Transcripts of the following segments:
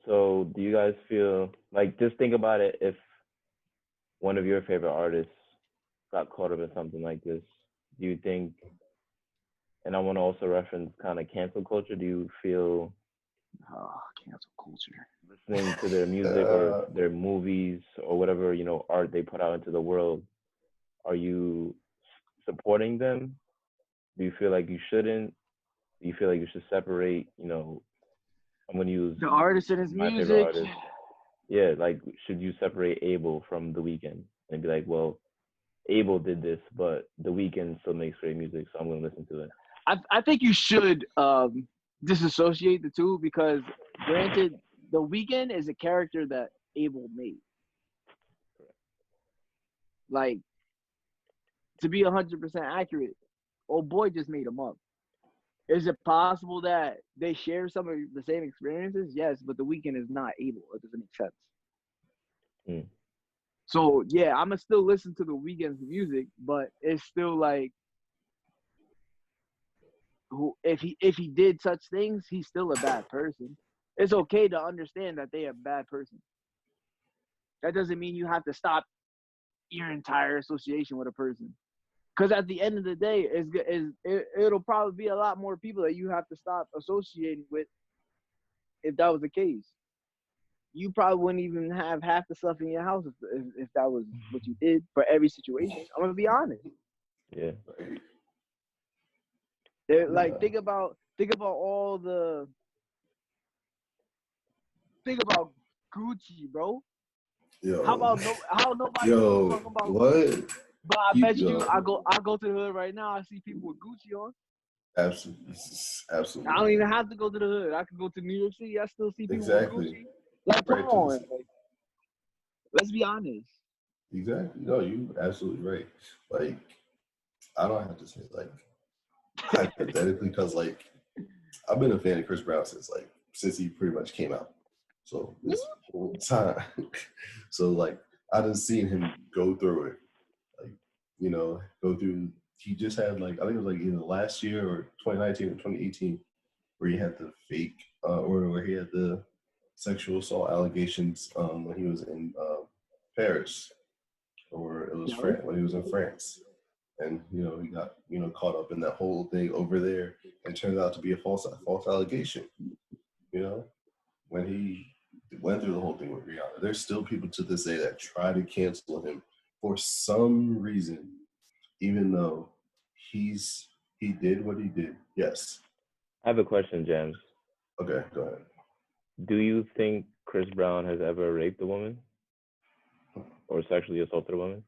So do you guys feel like, just think about it, if one of your favorite artists got caught up in something like this, do you think, and I want to also reference kind of cancel culture, do you feel Oh, cancel culture. listening to their music or their movies or whatever, art they put out into the world, are you supporting them? Do you feel like you shouldn't? Do you feel like you should separate, I'm going to use The artist and his my favorite music. artist. Yeah, like, should you separate Abel from The Weeknd and be like, well, Abel did this, but The Weeknd still makes great music, so I'm going to listen to it. I think you should disassociate the two because, granted, The Weeknd is a character that Abel made. Like, to be 100% accurate, old boy just made him up. Is it possible that they share some of the same experiences? Yes, but The Weeknd is not Abel. It doesn't make sense. Mm. So yeah, I'ma still listen to The Weeknd's music, but it's still like, if he did such things, he's still a bad person. It's okay to understand that they are a bad person. That doesn't mean you have to stop your entire association with a person. Because at the end of the day, it'll probably be a lot more people that you have to stop associating with if that was the case. You probably wouldn't even have half the stuff in your house if that was what you did for every situation. I'm gonna be honest. Yeah. Like, think about all the think about Gucci, bro. How Yo, about how nobody still yo, talking about what? Gucci? But I bet you, Yo, I go to the hood right now. I see people with Gucci on. absolutely, I don't absolutely, even have to go to the hood. I can go to New York City. I still see people with exactly. Gucci. Like, come Right to on, this, like, let's be honest. exactly. No, you absolutely right. Like, I don't have to say like hypothetically because like I've been a fan of Chris Brown since he pretty much came out. So this whole time, so like I done seen him go through it, like go through. He just had like I think it was like either last year or 2019 or 2018 where he had the fake or where he had the sexual assault allegations when he was in Paris or it was France when he was in France. And he got caught up in that whole thing over there, and it turned out to be a false allegation. When he went through the whole thing with Rihanna, there's still people to this day that try to cancel him for some reason, even though he did what he did. Yes. I have a question, James. Okay, go ahead. Do you think Chris Brown has ever raped a woman or sexually assaulted a woman?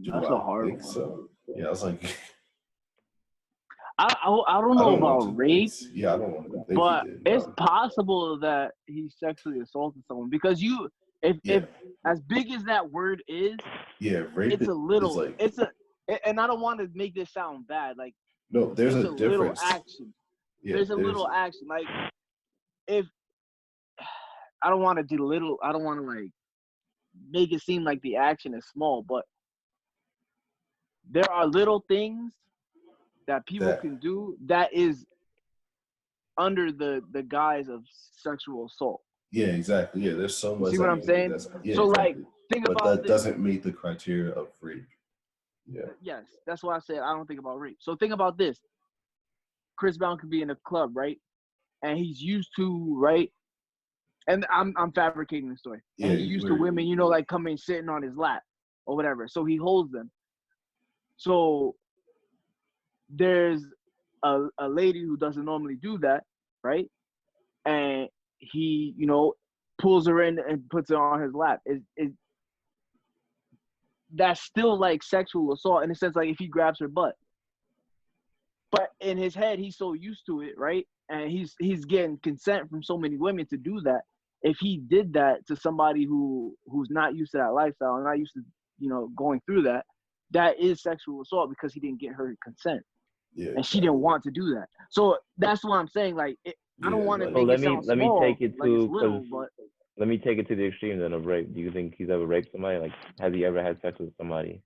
That's a hard think one. so? Yeah, I was like, I don't I know don't want about to rape, think. Yeah, I don't want to think but he did. it's possible that he sexually assaulted someone because if as big as that word is, rape it's a is little, like and I don't want to make this sound bad. Like, no, there's it's a a little difference. action. Yeah, There's a little action. Like, if I don't want to belittle, I don't want to like make it seem like the action is small, but there are little things that people can do that is under the guise of sexual assault. Yeah, exactly. Yeah, there's so You much see what that I'm you can do. saying? That's So like, exactly. think But about that this. doesn't meet the criteria of rape. Yeah. Yes, that's why I said I don't think about rape. So think about this. Chris Brown could be in a club, right? And he's used to, right? And I'm fabricating the story. And Yeah, he's used to women, like coming sitting on his lap or whatever. So he holds them. So there's a lady who doesn't normally do that, right? And he, pulls her in and puts her on his lap. That's still like sexual assault in a sense, like if he grabs her butt. But in his head, he's so used to it, right? And he's getting consent from so many women to do that. If he did that to somebody who's not used to that lifestyle and not used to, going through that, that is sexual assault because he didn't get her consent. Yeah, and she didn't want to do that. So that's what I'm saying. Like, I don't want to make it sound let small, me take it like to, it's little, but let me take it to the extreme then of rape. Do you think he's ever raped somebody? Like, has he ever had sex with somebody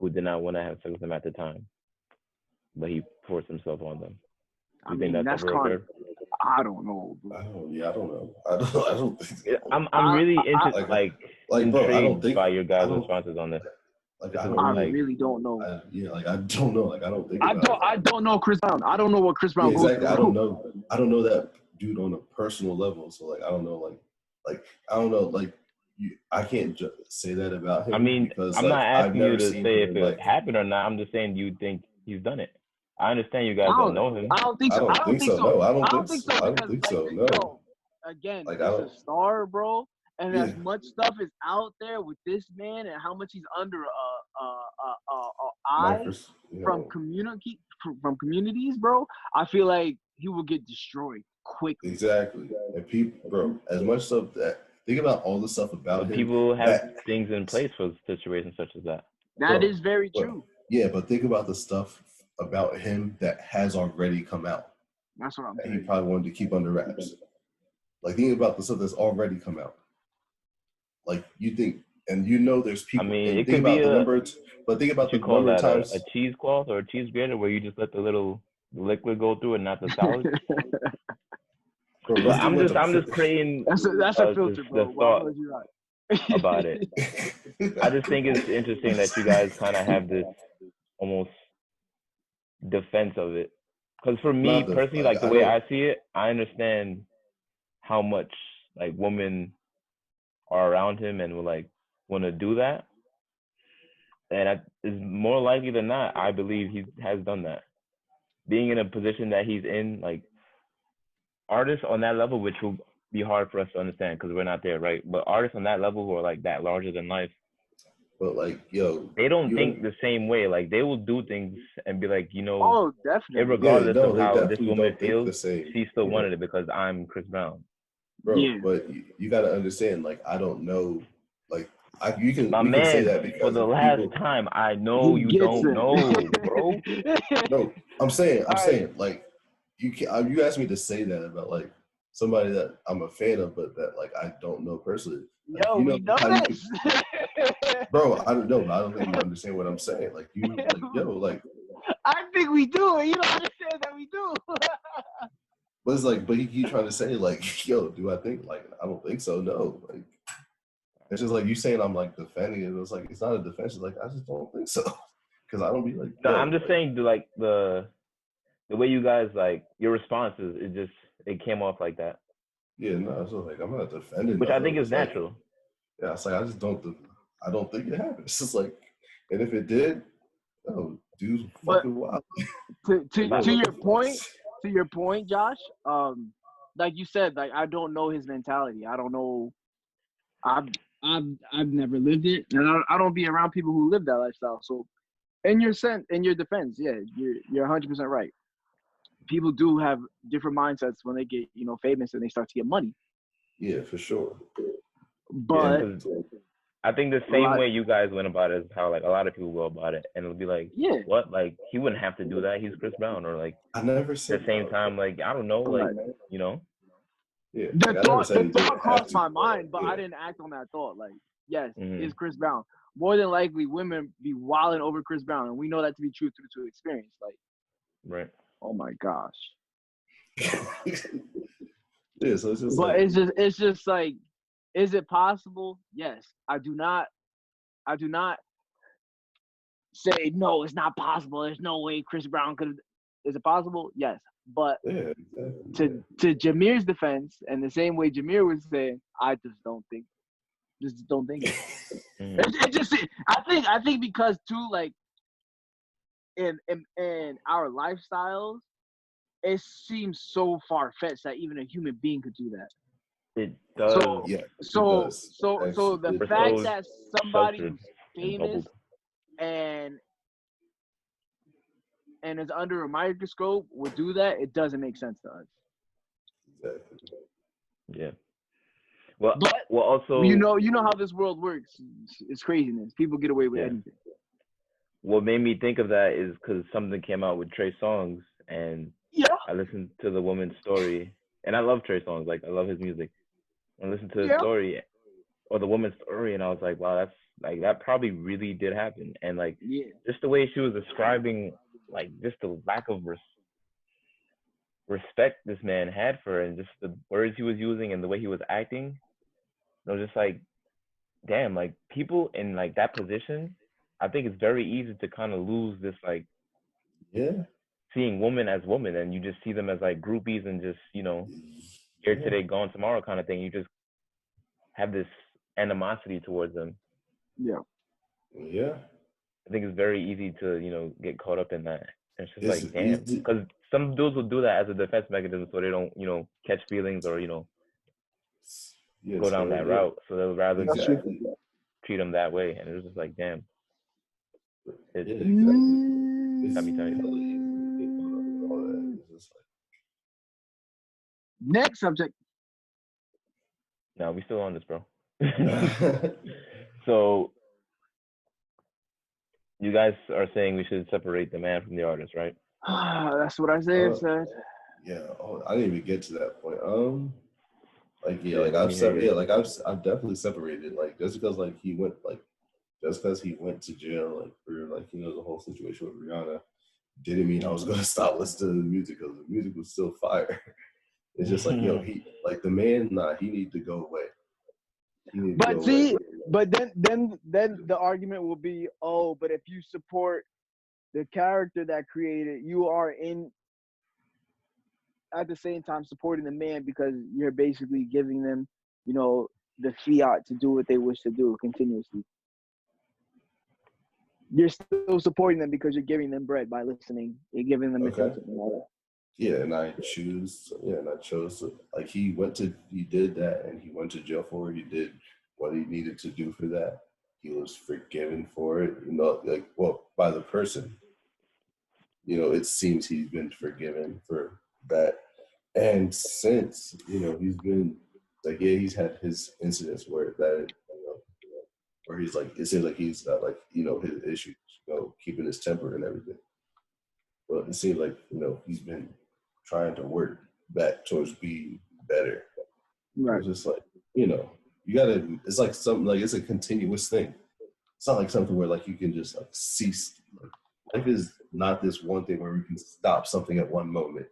who did not want to have sex with him at the time, but he forced himself on them? You think that's that's ever occurred? I don't know. Bro. I don't know. I don't think so. I'm really bro, I don't intrigued think by your guys' I don't responses on this. like This I is don't I like really don't know. I don't know. Like I don't think about it. I don't know Chris Brown. I don't know what Chris Brown goes Exactly. through. I don't know that dude on a personal level. So like I don't know I don't know I can't say that about him. I mean, because I'm like not I've asking you never to seen say him if in it like happened or not. I'm just saying, do you think he's done it? I understand you I guys don't know him. don't think I so. don't think so. No, I don't think think so. so I don't because think like so. No. yo, again, Like I it's a don't star, bro. And yeah. as much stuff is out there with this man and how much he's under eye from communities, bro. I feel like he will get destroyed quickly. Exactly. And people, bro, as much stuff that think about all the stuff about But him. people have that, things in place for situations such as that. That is very true. Yeah, but think about the stuff about him that has already come out. That's what I'm saying. saying. He probably wanted to keep under wraps. Like think about the stuff that's already come out. Like you think, and you know, there's people. I mean, and it think could about be the number. But think about the number of times a cheesecloth or a cheese grater where you just let the little liquid go through and not the solid. Bro, but I'm just creating. That's a filter, bro. The thought about it. I just think it's interesting that you guys kind of have this almost defense of it. Because for me personally, like the way I see it, I understand how much like women are around him and will like want to do that. And is more likely than not, I believe he has done that. Being in a position that he's in, like artists on that level, which will be hard for us to understand because we're not there, right? But artists on that level who are like that larger than life, but like, yo, they don't think the same way. Like they will do things and be like, oh, definitely. Regardless of how this woman feels, she still wanted it because I'm Chris Brown. Bro, yeah. But you got to understand, like, I don't know, like, you can say that because for the last time, I know you don't know, bro. No, I'm saying, like, you asked me to say that about like somebody that I'm a fan of, but that like I don't know personally. Like, yo, we know this. Bro, I don't know. I don't think you understand what I'm saying. Like, like. I think we do. You don't understand that we do. But it's like, but he trying to say like, yo, do I think like I don't think so? No, like it's just like you saying I'm like defending it. It's like it's not a defense. It's like I just don't think so because I don't be like. No, I'm just saying like the way you guys like your responses. It came off like that. Yeah, no, so like I'm not defending. Which I think is natural. Like, yeah, it's like I don't think it happened. It's just like, and if it did, oh, dude's fucking wild. To your point, Josh, like you said, like I don't know his mentality. I don't know. I've never lived it, and I don't be around people who live that lifestyle. So, in your defense, yeah, you're 100% right. People do have different mindsets when they get famous and they start to get money. Yeah, for sure. But I think the same way you guys went about it is how like a lot of people go about it, and it'll be like, what? Like he wouldn't have to do that. He's Chris Brown, or like I never said. At the same time, like I don't know, like Yeah. The thought crossed my mind, but I didn't act on that thought. Like, yes, it's Chris Brown. More than likely, women be wilding over Chris Brown, and we know that to be true through experience. Like, right. Oh my gosh. Yeah, so it's just. But it's just like, is it possible? Yes. I do not say no. It's not possible. There's no way Chris Brown could. Is it possible? Yes. But to Jameer's defense, and the same way Jameer was saying, I just don't think. Just don't think it. It just. I think because too, like in our lifestyles, it seems so far fetched that even a human being could do that. It does. So the fact that somebody who's famous and is under a microscope would do that, it doesn't make sense to us. Exactly. Yeah. Well, also you know how this world works. It's craziness. People get away with anything. What made me think of that is because something came out with Trey Songz, and I listened to the woman's story, and I love Trey Songz. Like I love his music. I listened to the story or the woman's story, and I was like, wow, that's like that probably really did happen. And like just the way she was describing, like just the lack of respect this man had for her and just the words he was using and the way he was acting. It was just like, damn, like people in like that position, I think it's very easy to kind of lose this like Yeah. seeing women as women, and you just see them as like groupies and just here Yeah. today, gone tomorrow kind of thing. You just have this animosity towards them. Yeah. Yeah. I think it's very easy to get caught up in that. And it's just It's like, damn, easy. because some dudes will do that as a defense mechanism, so they don't catch feelings or Yeah, go down so that yeah, route. So they'll rather just exactly. treat them that way, and it's just like, damn, it's Yeah, exactly. It's got me tight. hella easy to get caught up in all that. It's just Next subject. no, we still on this, bro. like, So you guys are saying we should separate the man from the artist, right? That's what Isaiah said. yeah. Oh, I didn't even get to that point. Like yeah, Yeah, like let me hear you. I've definitely separated. Like just because like he went to jail like for like the whole situation with Rihanna didn't mean I was gonna stop listening to the music because the music was still fire. It's just like he like the man he need to go away. He need to But go away. see, but then the argument will be, oh, but if you support the character that created, you are in at the same time supporting the man because you're basically giving them, the fiat to do what they wish to do continuously. You're still supporting them because you're giving them bread by listening. You're giving them Okay. attention and all that. Yeah, and I chose to like he did that and he went to jail for it. He did what he needed to do for that. He was forgiven for it, like by the person. It seems he's been forgiven for that. And since, he's been like he's had his incidents where he's like it seems like he's got like, his issues, keeping his temper and everything. But it seems like, he's been trying to work back towards being better. Right. It's just like, you gotta, it's like something like it's a continuous thing. It's not like something where like you can just like cease. Like, life is not this one thing where we can stop something at one moment.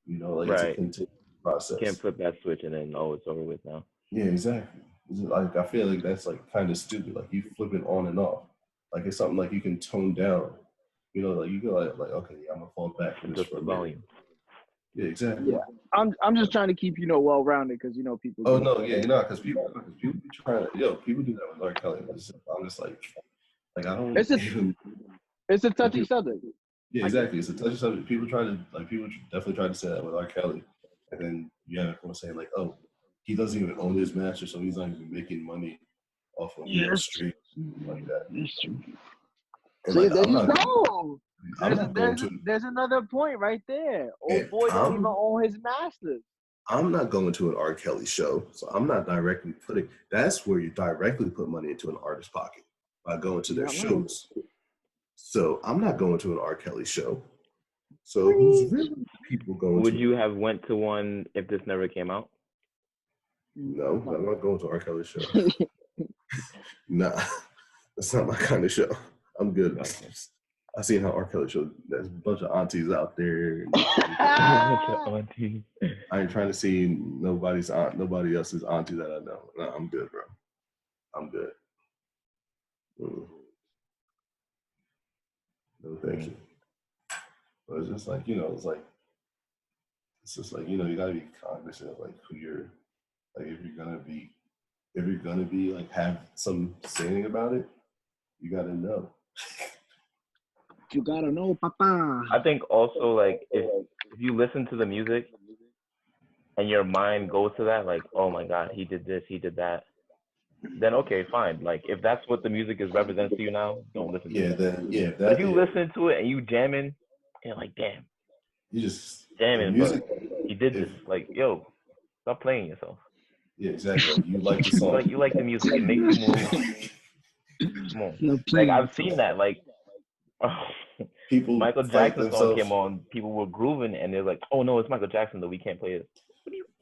Like it's a Right. continuous You process. can't flip that switch and then it's over with now. Yeah, exactly. It's just like I feel like that's like kind of stupid. Like you flip it on and off. Like it's something like you can tone down. Like you go like okay, yeah, I'm gonna fall back to this Adjust for the a minute. volume. Yeah, exactly. Yeah. I'm just trying to keep well rounded because people. Oh no, yeah, because people be trying to people do that with R. Kelly. I'm just like I don't It's a even. it's a touchy People, subject. yeah, exactly. It's a touchy subject. People definitely try to say that with R. Kelly, and then you have everyone saying like, oh, he doesn't even own his master, so he's not even making money off of streams like that. That's true. And See, like there I'm you not go. going to. There's another point right there. Old And boy don't even own his masters. I'm not going to an R. Kelly show, so I'm not directly putting. That's where you directly put money into an artist's pocket by going to their shows. So I'm not going to an R. Kelly show. So who's really people going Would to? you have went to one if this never came out? No, I'm not going to R. Kelly show. Nah, that's not my kind of show. I'm good. Okay. I seen how R. Kelly show. There's a bunch of aunties out there. I ain't trying to see nobody else's auntie that I know. No, I'm good, bro. I'm good. No, thank you. But it's just like, it's just like, you gotta be cognizant of like who you're, like if you're gonna be like have some saying about it, you gotta know. You gotta know, papa. I think also like if you listen to the music and your mind goes to that, like, oh my God, he did this, he did that, then okay, fine. Like if that's what the music is represents to you now, don't listen to it. But if you listen to it and you jamming, and you're like, damn, you just jamming, music, but he did this. Like, yo, stop playing yourself. Yeah, exactly. You like the song. you like the music. It makes you move. Come on. Like I've seen that. Like people Michael Jackson's song came on, people were grooving, and they're like, "Oh no, it's Michael Jackson, though we can't play it."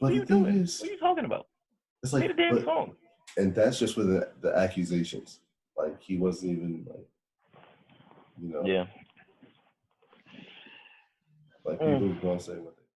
What are you doing? What are you talking about? It's like play the damn song. And that's just with the accusations. Like he wasn't even like, Yeah. Like people gonna say what